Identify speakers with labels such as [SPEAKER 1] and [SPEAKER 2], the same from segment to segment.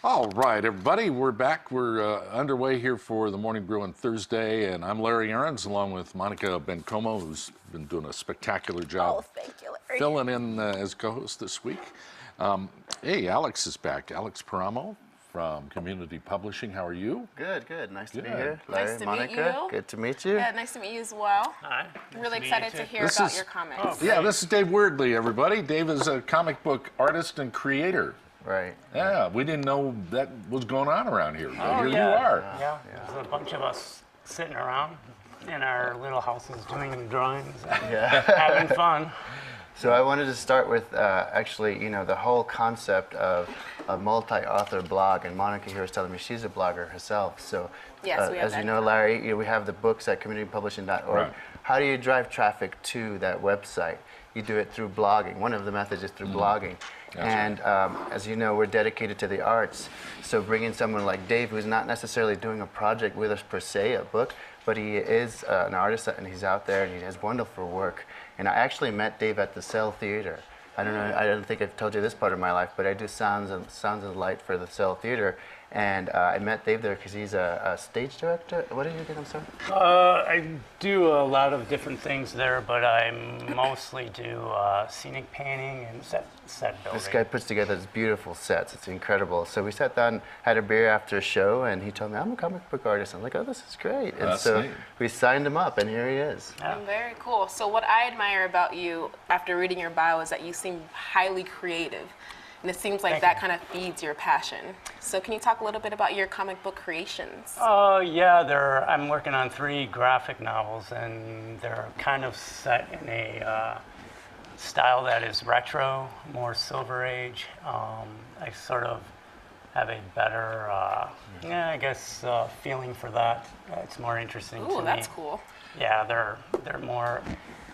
[SPEAKER 1] All right, everybody, we're back. We're underway here for the Morning Brew on Thursday, and I'm Larry Aarons, along with Monica Bencomo, who's been doing a spectacular job.
[SPEAKER 2] Oh, thank you, Larry.
[SPEAKER 1] Filling in as co-host this week. Hey, Alex is back. Alex Paramo from Community Publishing. How are you?
[SPEAKER 3] Good, good. Nice to be
[SPEAKER 1] Good.
[SPEAKER 3] here. Larry,
[SPEAKER 2] Nice to
[SPEAKER 3] Monica,
[SPEAKER 2] meet you.
[SPEAKER 3] good to meet you.
[SPEAKER 2] Yeah, nice to meet you as well.
[SPEAKER 4] Hi.
[SPEAKER 2] I'm really excited to hear
[SPEAKER 1] This
[SPEAKER 2] about
[SPEAKER 1] is-
[SPEAKER 2] your comics.
[SPEAKER 4] Oh,
[SPEAKER 1] Yeah, this is Dave Wordley, everybody. Dave is a comic book artist and creator.
[SPEAKER 3] Right.
[SPEAKER 1] Yeah, we didn't know that was going on around here, but here
[SPEAKER 4] Oh, yeah.
[SPEAKER 1] you are.
[SPEAKER 4] Yeah, there's a bunch of us sitting around in our little houses doing drawings and
[SPEAKER 3] Yeah.
[SPEAKER 4] having fun.
[SPEAKER 3] So I wanted to start with actually, you know, the whole concept of a multi-author blog, and Monica here was telling me she's a blogger herself. So
[SPEAKER 2] Yes, we have
[SPEAKER 3] as you
[SPEAKER 2] that.
[SPEAKER 3] know, Larry, you know, we have the books at communitypublishing.org.
[SPEAKER 1] Right.
[SPEAKER 3] How do you drive traffic to that website? You do it through blogging. One of the methods is through blogging.
[SPEAKER 1] That's
[SPEAKER 3] And as you know, we're dedicated to the arts. So bringing someone like Dave, who's not necessarily doing a project with us per se, a book, but he is an artist and he's out there and he has wonderful work. And I actually met Dave at the Cell Theater. I don't think I've told you this part of my life, but I do sounds and light for the Cell Theater. And I met Dave there because he's a stage director. What did you get? I'm sorry.
[SPEAKER 4] I do a lot of different things there, but I mostly do scenic painting and set building.
[SPEAKER 3] This guy puts together these beautiful sets. It's incredible. So we sat down, had a beer after a show, and he told me, I'm a comic book artist. I'm like, oh, this is great. And
[SPEAKER 1] That's
[SPEAKER 3] so
[SPEAKER 1] neat.
[SPEAKER 3] we signed him up, and here he is.
[SPEAKER 4] Yeah.
[SPEAKER 2] Very cool. So what I admire about you after reading your bio is that you seem highly creative. And it seems like
[SPEAKER 4] Thank
[SPEAKER 2] that
[SPEAKER 4] you.
[SPEAKER 2] kind of feeds your passion. So can you talk a little bit about your comic book creations?
[SPEAKER 4] Yeah, I'm working on 3 graphic novels, and they're kind of set in a style that is retro, more Silver Age. I sort of have a better, I guess, feeling for that. It's more interesting to me.
[SPEAKER 2] Ooh, that's cool.
[SPEAKER 4] Yeah, they're more.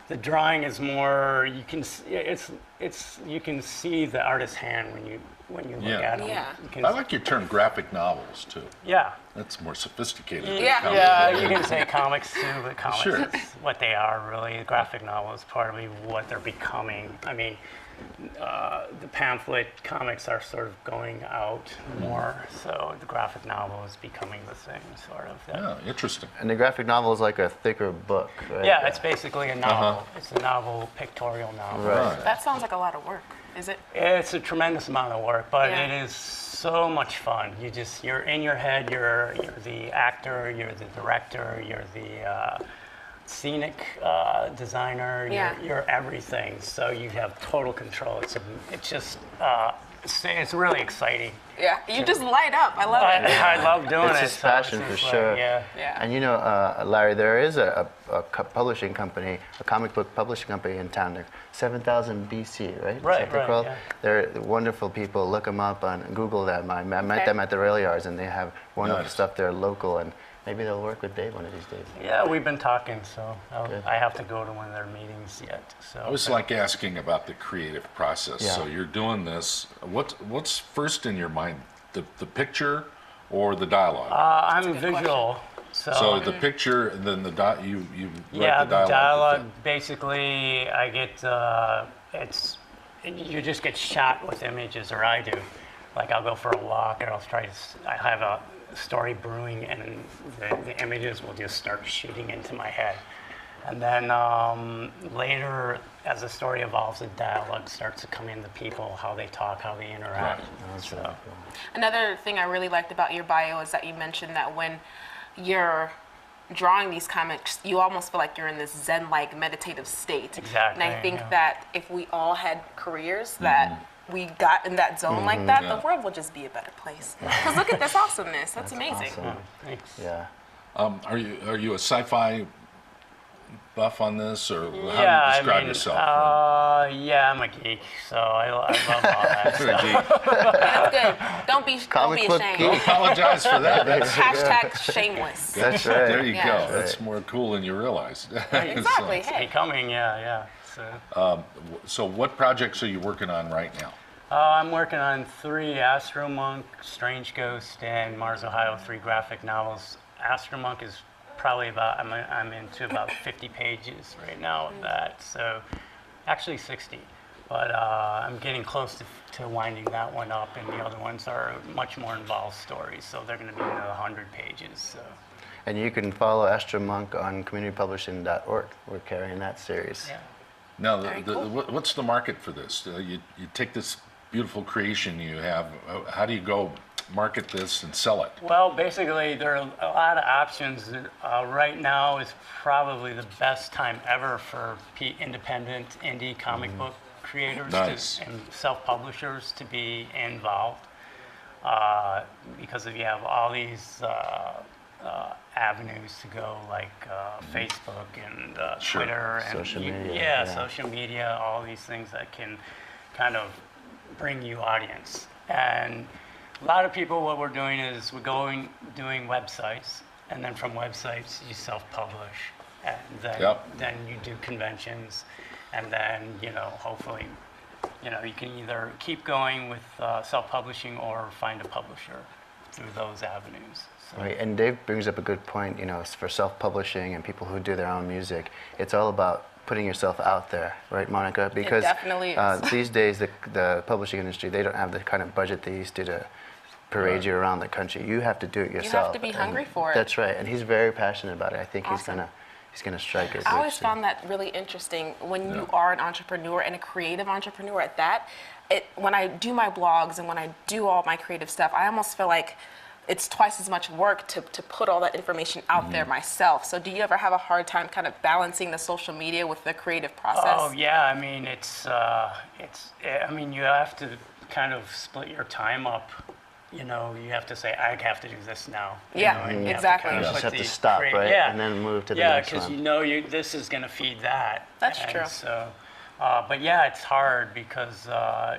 [SPEAKER 4] The drawing is more. You can you can see the artist's hand when you look
[SPEAKER 1] Yeah.
[SPEAKER 4] at them.
[SPEAKER 2] Yeah.
[SPEAKER 4] You can,
[SPEAKER 1] I like your term graphic novels, too.
[SPEAKER 4] yeah.
[SPEAKER 1] That's more sophisticated. than
[SPEAKER 2] Yeah.
[SPEAKER 1] comic
[SPEAKER 4] Yeah,
[SPEAKER 1] book.
[SPEAKER 4] you can say comics too, but comics
[SPEAKER 1] Sure.
[SPEAKER 4] is what they are really. The graphic novel is partly what they're becoming. I mean, the pamphlet comics are sort of going out more, so the graphic novel is becoming the same sort of.
[SPEAKER 1] Yeah, interesting.
[SPEAKER 3] And the graphic novel is like a thicker book, right?
[SPEAKER 4] Yeah, it's basically a novel. It's a novel, pictorial novel.
[SPEAKER 3] Right.
[SPEAKER 2] That sounds like a lot of work, is it?
[SPEAKER 4] It's a tremendous amount of work, but
[SPEAKER 2] Yeah.
[SPEAKER 4] it is so much fun. You're in your head. You're the actor. You're the director. You're the scenic designer.
[SPEAKER 2] Yeah.
[SPEAKER 4] You're everything. So you have total control. It's really exciting.
[SPEAKER 2] Yeah. You just light up. I love it.
[SPEAKER 4] I love doing
[SPEAKER 3] It's
[SPEAKER 4] it.
[SPEAKER 3] his
[SPEAKER 4] so
[SPEAKER 3] passion
[SPEAKER 4] it's
[SPEAKER 3] for
[SPEAKER 4] like,
[SPEAKER 3] sure.
[SPEAKER 4] Yeah.
[SPEAKER 2] Yeah.
[SPEAKER 3] And you know, Larry, there is a publishing company, a comic book publishing company in town. They're 7000 BC, right? Is
[SPEAKER 4] Right,
[SPEAKER 3] that they're
[SPEAKER 4] right,
[SPEAKER 3] called?
[SPEAKER 4] yeah.
[SPEAKER 3] They're wonderful people. Look them up on Google them. I met
[SPEAKER 2] Okay.
[SPEAKER 3] them at the rail yards, and they have wonderful
[SPEAKER 1] Nice.
[SPEAKER 3] stuff there local. And maybe they'll work with Dave one of these days.
[SPEAKER 4] Yeah, we've been talking, so
[SPEAKER 3] Good.
[SPEAKER 4] I have to go to one of their meetings yet. So
[SPEAKER 1] I always like asking about the creative process.
[SPEAKER 3] Yeah.
[SPEAKER 1] So you're doing this. What's first in your mind? The picture or the dialogue?
[SPEAKER 4] I'm
[SPEAKER 2] a good
[SPEAKER 4] visual.
[SPEAKER 1] so the picture, and then you write
[SPEAKER 4] Yeah,
[SPEAKER 1] the dialogue.
[SPEAKER 4] dialogue.
[SPEAKER 1] with
[SPEAKER 4] Basically, I get you just get shot with images, or I do. Like I'll go for a walk, and I have a story brewing, and the images will just start shooting into my head. And then later, as the story evolves, the dialogue starts to come in. The people, how they talk, how they interact.
[SPEAKER 1] Right.
[SPEAKER 4] So,
[SPEAKER 2] Another thing I really liked about your bio is that you mentioned that when you're drawing these comics, you almost feel like you're in this Zen-like meditative state.
[SPEAKER 4] Exactly,
[SPEAKER 2] And I think
[SPEAKER 4] yeah.
[SPEAKER 2] that if we all had careers that we got in that zone like that,
[SPEAKER 1] Yeah.
[SPEAKER 2] the world would just be a better place. Because look at this awesomeness. That's amazing.
[SPEAKER 3] Awesome.
[SPEAKER 4] thanks.
[SPEAKER 3] Yeah.
[SPEAKER 1] Are you a sci-fi buff on this, or how do you
[SPEAKER 4] Yeah,
[SPEAKER 1] describe
[SPEAKER 4] I mean,
[SPEAKER 1] yourself?
[SPEAKER 4] yeah, I'm a geek, so I love all that stuff.
[SPEAKER 2] That's good. Don't be
[SPEAKER 3] Comic book
[SPEAKER 2] ashamed.
[SPEAKER 1] Don't apologize for that. That's,
[SPEAKER 2] Hashtag shameless.
[SPEAKER 3] That's right.
[SPEAKER 1] there you
[SPEAKER 2] Yeah.
[SPEAKER 1] go. That's more cool than you realize.
[SPEAKER 2] Exactly.
[SPEAKER 4] It's
[SPEAKER 2] Hey.
[SPEAKER 4] becoming, yeah. So.
[SPEAKER 1] So what projects are you working on right now?
[SPEAKER 4] I'm working on 3 Astro Monk, Strange Ghost, and Mars, Ohio, 3 graphic novels. Astro Monk is probably about, I'm into about 50 pages right now of that. So actually 60. But I'm getting close to winding that one up, and the other ones are much more involved stories, so they're going to be in the 100 pages. So.
[SPEAKER 3] And you can follow Astra Monk on communitypublishing.org. We're carrying that series.
[SPEAKER 4] Yeah.
[SPEAKER 1] Now,
[SPEAKER 2] Very cool.
[SPEAKER 1] what's the market for this? You take this beautiful creation you have. How do you go market this and sell it?
[SPEAKER 4] Well, basically, there are a lot of options. Right now is probably the best time ever for independent indie comic book creators
[SPEAKER 1] Nice.
[SPEAKER 4] and self-publishers to be involved, because if you have all these avenues to go, like Facebook and
[SPEAKER 1] Sure.
[SPEAKER 4] Twitter and
[SPEAKER 3] Social media,
[SPEAKER 4] yeah,
[SPEAKER 3] yeah.
[SPEAKER 4] social media, all these things that can kind of bring you audience. And a lot of people, what we're doing is doing websites, and then from websites you self-publish, and then
[SPEAKER 1] Yep.
[SPEAKER 4] then you do conventions, and then hopefully you can either keep going with self-publishing or find a publisher through those avenues. So,
[SPEAKER 3] Right, and Dave brings up a good point, for self-publishing and people who do their own music, it's all about putting yourself out there, right, Monica? Because
[SPEAKER 2] definitely is.
[SPEAKER 3] These days, the publishing industry, they don't have the kind of budget they used to parade you around the country. You have to do it yourself.
[SPEAKER 2] to be
[SPEAKER 3] and
[SPEAKER 2] hungry for it.
[SPEAKER 3] That's right, and he's very passionate about it. I think
[SPEAKER 2] Awesome.
[SPEAKER 3] he's gonna strike it.
[SPEAKER 2] I always
[SPEAKER 3] rich.
[SPEAKER 2] found that really interesting when you
[SPEAKER 1] Yeah.
[SPEAKER 2] are an entrepreneur and a creative entrepreneur at that. When I do my blogs and when I do all my creative stuff, I almost feel like it's twice as much work to put all that information out there myself. So do you ever have a hard time kind of balancing the social media with the creative process?
[SPEAKER 4] oh yeah, I mean you have to kind of split your time up. You have to say, I have to do this now.
[SPEAKER 2] Yeah,
[SPEAKER 4] and you
[SPEAKER 2] exactly.
[SPEAKER 4] Have
[SPEAKER 3] You
[SPEAKER 4] to
[SPEAKER 3] just
[SPEAKER 4] put
[SPEAKER 3] have to
[SPEAKER 4] the
[SPEAKER 3] stop, right?
[SPEAKER 4] Yeah.
[SPEAKER 3] And then move to the
[SPEAKER 4] yeah,
[SPEAKER 3] next
[SPEAKER 4] because
[SPEAKER 3] one.
[SPEAKER 4] this is going to feed that.
[SPEAKER 2] That's
[SPEAKER 4] And
[SPEAKER 2] true.
[SPEAKER 4] So, but yeah, it's hard because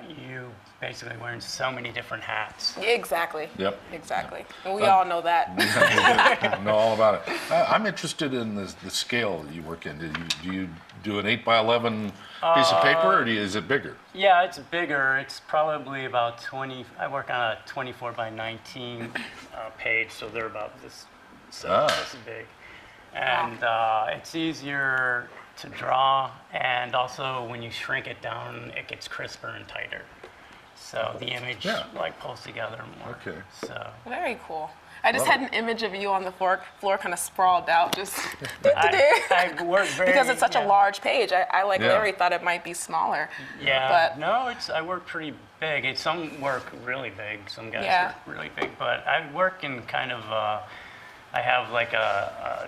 [SPEAKER 4] you basically wearing so many different hats.
[SPEAKER 2] Exactly.
[SPEAKER 1] Yep.
[SPEAKER 2] Exactly. And we all know that.
[SPEAKER 1] I know all about it. I'm interested in the scale that you work in. Do you do an 8x11 piece of paper, or is it bigger?
[SPEAKER 4] Yeah, it's bigger. It's probably about 20. I work on a 24 by 19 page, so they're about this this big. And it's easier to draw, and also when you shrink it down, it gets crisper and tighter. So the image pulls together more.
[SPEAKER 1] Okay.
[SPEAKER 4] So
[SPEAKER 2] Very cool. I just
[SPEAKER 1] Love
[SPEAKER 2] had an image of you on the floor kind of sprawled out, just
[SPEAKER 4] I work very
[SPEAKER 2] because it's such a large page. I like
[SPEAKER 1] Yeah.
[SPEAKER 2] Larry thought it might be smaller.
[SPEAKER 4] Yeah,
[SPEAKER 2] But
[SPEAKER 4] no, I work pretty big. Some work really big. Some guys
[SPEAKER 2] Yeah.
[SPEAKER 4] work really big, but I work in kind of. I have like a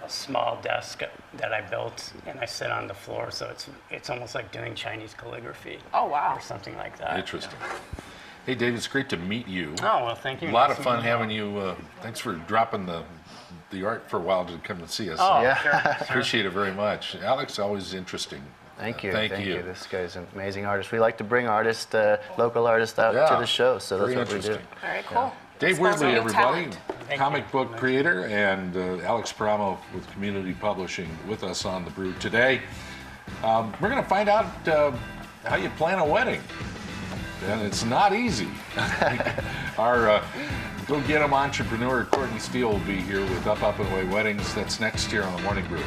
[SPEAKER 4] small desk that I built, and I sit on the floor, so it's almost like doing Chinese calligraphy.
[SPEAKER 2] Oh, wow.
[SPEAKER 4] Or something like that.
[SPEAKER 1] Interesting. Hey, Dave, it's great to meet you.
[SPEAKER 4] Oh well, thank you.
[SPEAKER 1] A lot of
[SPEAKER 4] Nice to
[SPEAKER 1] fun
[SPEAKER 4] meet you.
[SPEAKER 1] having you. Thanks for dropping the art for a while to come and see us.
[SPEAKER 4] Oh,
[SPEAKER 3] Yeah.
[SPEAKER 4] sure, sure.
[SPEAKER 1] Appreciate it very much. Alex, always interesting.
[SPEAKER 3] Thank you.
[SPEAKER 1] Thank you.
[SPEAKER 3] This guy's an amazing artist. We like to bring artists, local artists out
[SPEAKER 1] Yeah.
[SPEAKER 3] to the show, so that's
[SPEAKER 1] Very
[SPEAKER 3] what we do.
[SPEAKER 1] interesting.
[SPEAKER 2] Very cool.
[SPEAKER 1] Dave
[SPEAKER 2] Exposing
[SPEAKER 1] Weirdley,
[SPEAKER 2] new
[SPEAKER 1] everybody,
[SPEAKER 2] talent.
[SPEAKER 4] Thank
[SPEAKER 1] comic
[SPEAKER 4] you.
[SPEAKER 1] book creator, and Alex Paramo with Community Publishing with us on The Brew today. We're going to find out how you plan a wedding. And it's not easy. Our Go Get 'em entrepreneur, Courtney Steele, will be here with Up, Up, and Away Weddings. That's next year on The Morning Brew.